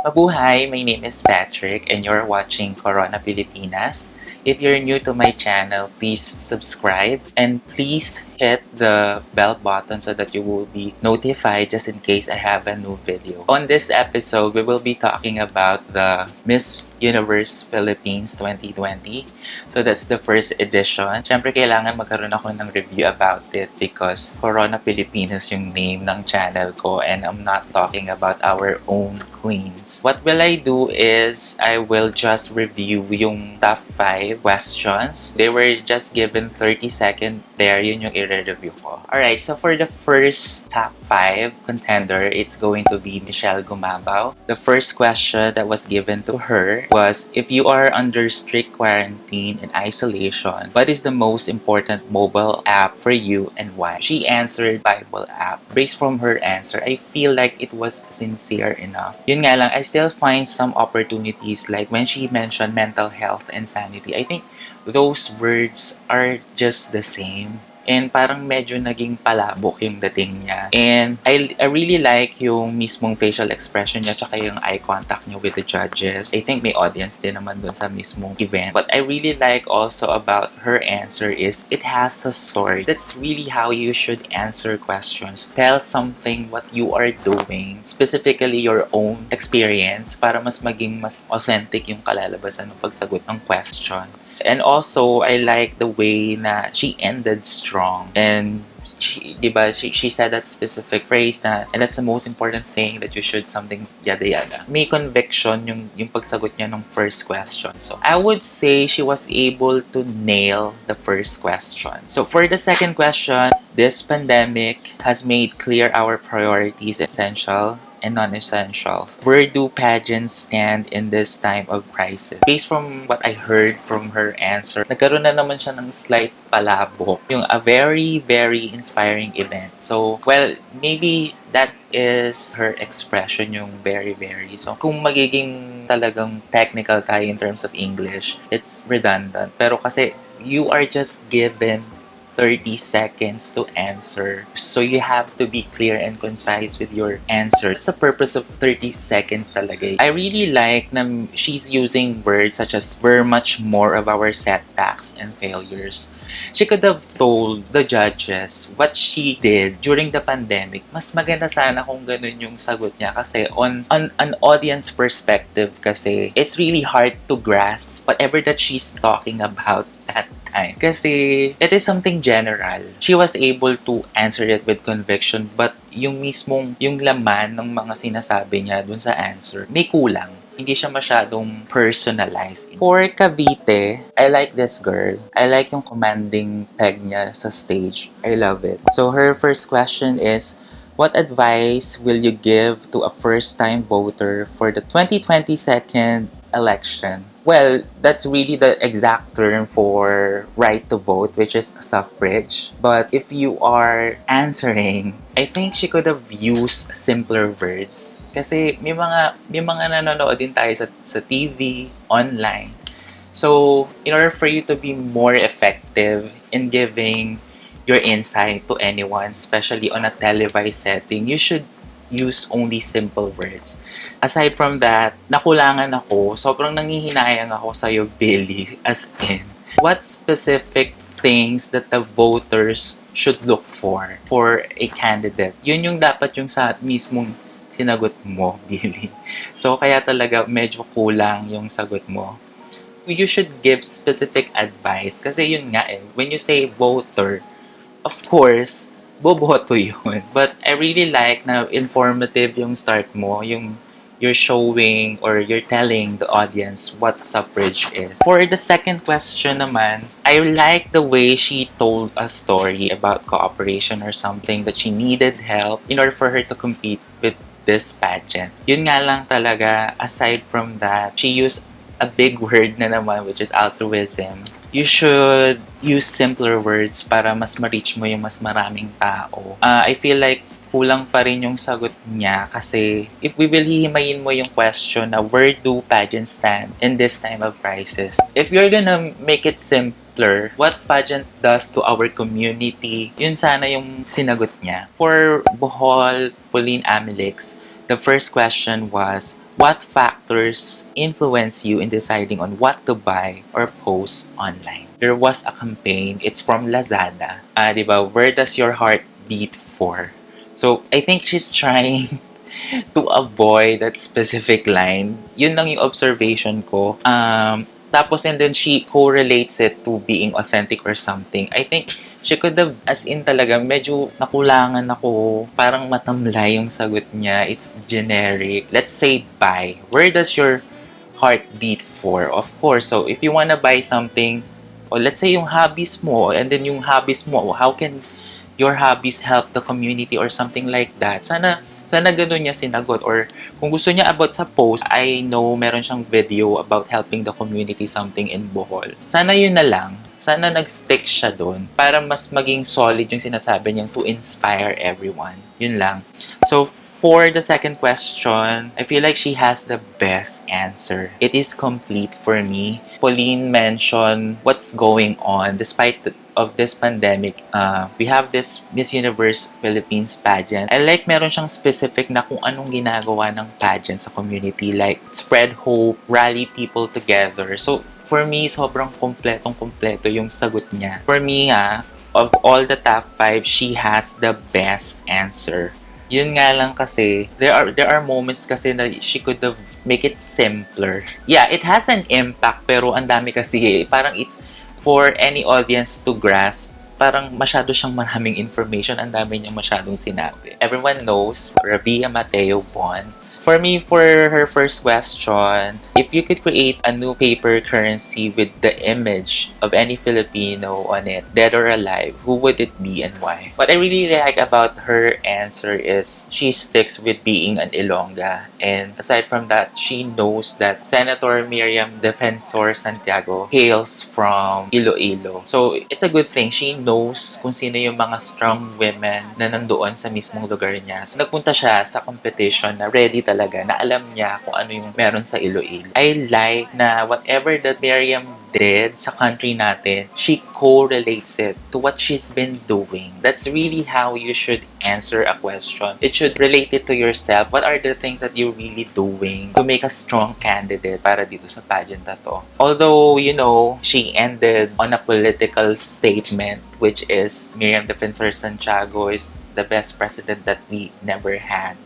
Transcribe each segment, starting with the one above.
Mabuhay! My name is Patrick and you're watching Corona Pilipinas. If you're new to my channel, please subscribe and please hit the bell button so that you will be notified just in case I have a new video. On this episode, we will be talking about the Miss Universe Philippines 2020. So that's the first edition. Siyempre, kailangan magkaroon ako ng review about it because Corona Pilipinas yung name ng channel ko and I'm not talking about our own queens. What will I do is I will just review yung top 5 questions. They were just given 30 seconds there. Yun yung i-review ko. Alright, so for the first top 5 contender, it's going to be Michele Gumabao. The first question that was given to her was, if you are under strict quarantine and isolation, what is the most important mobile app for you and why? She answered Bible app. Based from her answer, I feel like it was sincere enough. Yun nga lang, I still find some opportunities like when she mentioned mental health and sanity. I think those words are just the same. And parang medyo naging palabok yung dating niya. And I really like yung mismong facial expression niya tsaka yung eye contact niya with the judges. I think may audience din naman dun sa mismong event. What I really like also about her answer is it has a story. That's really how you should answer questions. Tell something what you are doing, specifically your own experience para mas maging mas authentic yung kalalabasan ng pagsagot ng question. And also, I like the way na she ended strong. And she said that specific phrase na, and that's the most important thing that you should something yada yada. May conviction yung pagsagot niya ng first question. So, I would say she was able to nail the first question. So, for the second question, this pandemic has made clear our priorities essential and non-essentials. Where do pageants stand in this time of crisis? Based from what I heard from her answer, nagkaroon na naman siya ng slight palabok. Yung a very, very inspiring event. So, well, maybe that is her expression, yung very, very. So, kung magiging talagang technical tayo in terms of English, it's redundant. Pero kasi, you are just given 30 seconds to answer. So you have to be clear and concise with your answer. That's the purpose of 30 seconds talaga. I really like na she's using words such as we're much more of our setbacks and failures. She could have told the judges what she did during the pandemic. Mas maganda sana kung ganun yung sagot niya kasi on an audience perspective kasi it's really hard to grasp whatever that she's talking about that time. Kasi it is something general. She was able to answer it with conviction but yung mismong, yung laman ng mga sinasabi niya dun sa answer, may kulang. Hindi siya masyadong personalized. For Cavite, I like this girl. I like yung commanding peg niya sa stage. I love it. So her first question is, what advice will you give to a first-time voter for the 2022 election? Well, that's really the exact term for right to vote, which is suffrage. But if you are answering, I think she could have used simpler words. Kasi may mga nanonood din tayo sa TV, online. So, in order for you to be more effective in giving your insight to anyone, especially on a televised setting, you should use only simple words. Aside from that, nakulangan ako. Sobrang nangihinayang ako sa'yo, Billie. As in, what specific things that the voters should look for a candidate? Yun yung dapat yung sa mismong sinagot mo, Billie. So, kaya talaga medyo kulang yung sagot mo. You should give specific advice. Kasi yun nga when you say voter, of course, boboto yun. But I really like na informative yung start mo, yung you're showing or you're telling the audience what suffrage is. For the second question naman, I like the way she told a story about cooperation or something that she needed help in order for her to compete with this pageant. Yun nga lang talaga, aside from that, she used a big word na naman, which is altruism. You should use simpler words para mas ma-reach mo yung mas maraming tao. I feel like kulang pa rin yung sagot niya kasi if we will hihimayin mo yung question na where do pageants stand in this time of crisis? If you're gonna make it simpler, what pageant does to our community, yun sana yung sinagot niya. For Bohol, Pauline, Amelickx, the first question was, What factors influence you in deciding on what to buy or post online? There was a campaign. It's from Lazada. Diba? Where does your heart beat for? So, I think she's trying to avoid that specific line. Yun lang yung observation ko. Tapos, and then she correlates it to being authentic or something. I think she could have, as in talaga, medyo nakulangan ako. Parang matamlay yung sagot niya. It's generic. Let's say buy. Where does your heart beat for? Of course, so if you wanna buy something, or let's say yung hobbies mo, and then yung hobbies mo, how can your hobbies help the community or something like that? Sana ganun niya sinagot. Or kung gusto niya about sa post, I know meron siyang video about helping the community something in Bohol. Sana yun na lang. Sana nag-stick siya doon para mas maging solid yung sinasabi niyang to inspire everyone. Yun lang. So, for the second question, I feel like she has the best answer. It is complete for me. Pauline mentioned what's going on despite of this pandemic. We have this Miss Universe Philippines pageant. I like meron siyang specific na kung anong ginagawa ng pageant sa community, like spread hope, rally people together. So, for me, sobrang kompletong-kompleto yung sagot niya. For me, of all the top 5, she has the best answer. Yun nga lang kasi, there are moments kasi na she could have make it simpler. Yeah, it has an impact, pero ang dami kasi, parang it's for any audience to grasp. Parang masyado siyang maraming information, ang dami niyang masyadong sinabi. Everyone knows Rabiya Mateo won. For me, for her first question, if you could create a new paper currency with the image of any Filipino on it, dead or alive, who would it be and why? What I really like about her answer is she sticks with being an Ilongga. And aside from that, she knows that Senator Miriam Defensor Santiago hails from Iloilo. So, it's a good thing. She knows kung sino yung mga strong women na nandoon sa mismong lugar niya. So, nagpunta siya sa competition na ready talaga, na alam niya kung ano yung meron sa Iloilo. I like na whatever that Miriam did sa country natin, she correlates it to what she's been doing. That's really how you should answer a question. It should relate it to yourself. What are the things that you're really doing to make a strong candidate para dito sa pageant na to? Although, you know, she ended on a political statement, which is Miriam Defensor Santiago is the best president that we never had.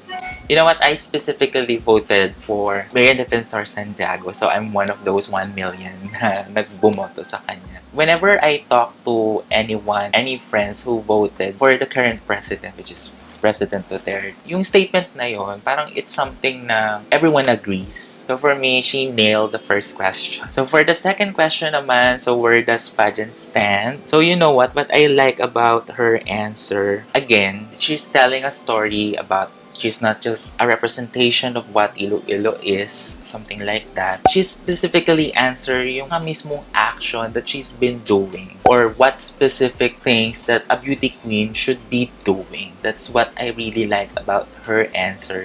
You know what? I specifically voted for Miriam Defensor Santiago. So, I'm one of those 1 million na nagbumoto sa kanya. Whenever I talk to anyone, any friends who voted for the current president, which is President Duterte, yung statement na yon, parang it's something na everyone agrees. So, for me, she nailed the first question. So, for the second question naman, so where does pageant stand? So, you know what? What I like about her answer, again, she's telling a story about she's not just a representation of what Iloilo is, something like that. She specifically answer yung mismong action that she's been doing or what specific things that a beauty queen should be doing. That's what I really like about her answer.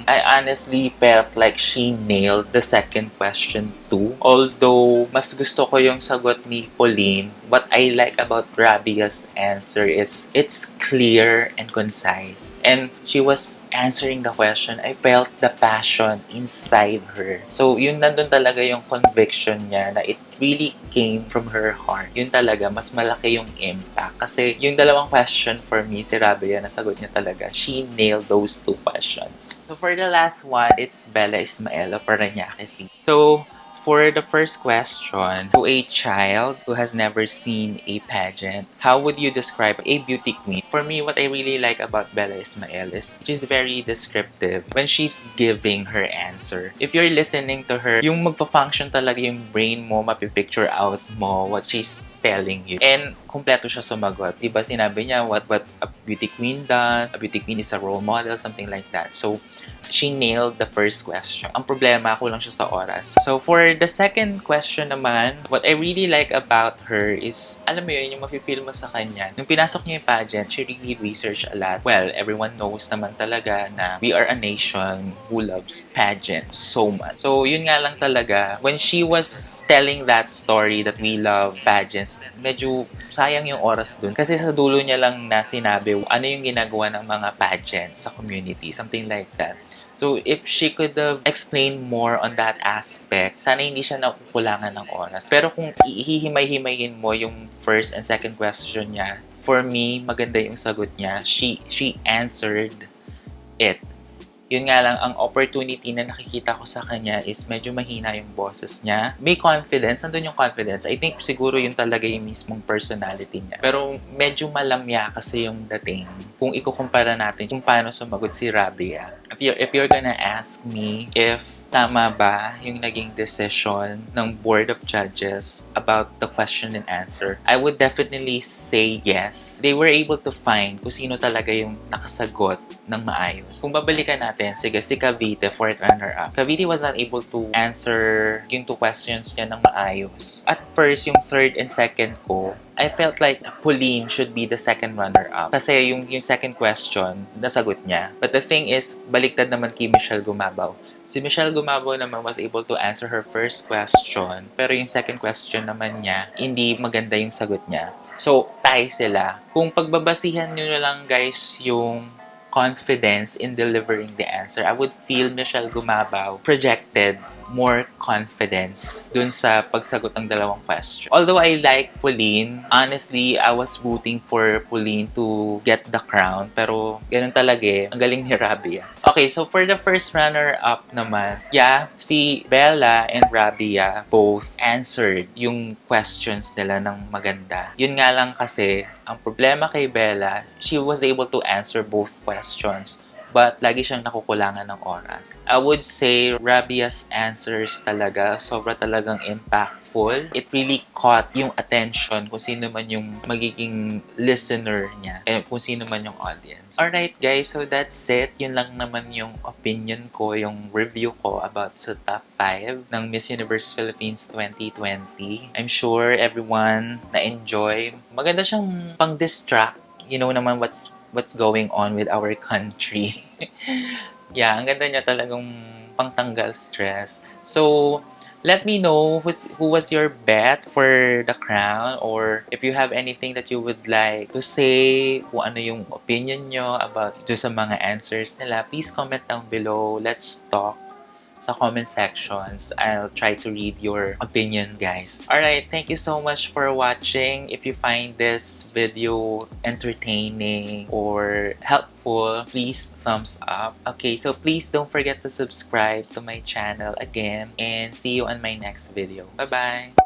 I honestly felt like she nailed the second question too. Although, mas gusto ko yung sagot ni Pauline. What I like about Rabia's answer is it's clear and concise. And she was answering the question, I felt the passion inside her. So, yun nandun talaga yung conviction niya na it really came from her heart. Yun talaga, mas malaki yung impact. Kasi yung dalawang question for me, si Rabiya, nasagot niya talaga. She nailed those two questions. So, for the last one, it's Bella Ysmael of Parañaque. So, for the first question, to a child who has never seen a pageant, how would you describe a beauty queen? For me, what I really like about Bella Ysmael is she's very descriptive when she's giving her answer. If you're listening to her, yung magpa-function talaga yung brain mo, mapipicture out mo what she's telling you. And kumpleto siya sumagot. Diba sinabi niya what a beauty queen does, a beauty queen is a role model, something like that. So, she nailed the first question. Ang problema, kulang siya sa oras. So, for the second question naman, what I really like about her is, alam mo yun, yung mapipil mo sa kanya. Nung pinasok niya yung pageant, she really researched a lot. Well, everyone knows naman talaga na we are a nation who loves pageant so much. So, yun nga lang talaga, when she was telling that story that we love pageants, medyo sayang yung oras dun. Kasi sa dulo niya lang na sinabi, ano yung ginagawa ng mga pageants sa community, something like that. So, if she could have explained more on that aspect, sana hindi siya nakukulangan ng oras. Pero kung ihihimay-himayin mo yung first and second question niya, for me, maganda yung sagot niya. She answered it. Yun nga lang, ang opportunity na nakikita ko sa kanya is medyo mahina yung boses niya. May confidence, nandun yung confidence. I think siguro yun talaga yung mismong personality niya. Pero medyo malamya kasi yung dating. Kung ikukumpara natin kung paano sumagot si Rabiya. If you're gonna ask me if tama ba yung naging decision ng Board of Judges about the question and answer, I would definitely say yes. They were able to find kung sino talaga yung nakasagot ng maayos. Kung babalikan natin, sige, si Cavite, fourth runner-up. Cavite was not able to answer yung 2 questions niya ng maayos. At first, yung third and second ko, I felt like Pauline should be the second runner-up. Kasi yung second question, nasagot niya. But the thing is, baliktad naman kay Michele Gumabao. Si Michele Gumabao naman was able to answer her first question. Pero yung second question naman niya, hindi maganda yung sagot niya. So, tie sila. Kung pagbabasihan nyo na lang guys yung confidence in delivering the answer, I would feel Michele Gumabao projected more confidence dun sa pagsagot ng dalawang question. Although I like Pauline, honestly, I was rooting for Pauline to get the crown. Pero ganun talaga eh. Ang galing ni Rabiya. Okay, so for the first runner-up naman, yeah, si Bella and Rabiya both answered yung questions nila ng maganda. Yun nga lang kasi, ang problema kay Bella, she was able to answer both questions, but lagi siyang nakukulangan ng oras. I would say Rabia's answers talaga, sobra talagang impactful. It really caught yung attention kung sino man yung magiging listener niya and kung sino man yung audience. Alright guys, so that's it. Yun lang naman yung opinion ko, yung review ko about sa top 5 ng Miss Universe Philippines 2020. I'm sure everyone na-enjoy. Maganda siyang pang-distract. You know naman what's going on with our country. Yeah, ang ganda niya talagang pangtanggal stress. So, let me know who was your bet for the crown, or if you have anything that you would like to say, kung ano yung opinion nyo about sa mga answers nila, please comment down below. Let's talk sa comment sections. I'll try to read your opinion, guys. Alright, thank you so much for watching. If you find this video entertaining or helpful, please thumbs up. Okay, so please don't forget to subscribe to my channel again, and see you on my next video. Bye-bye!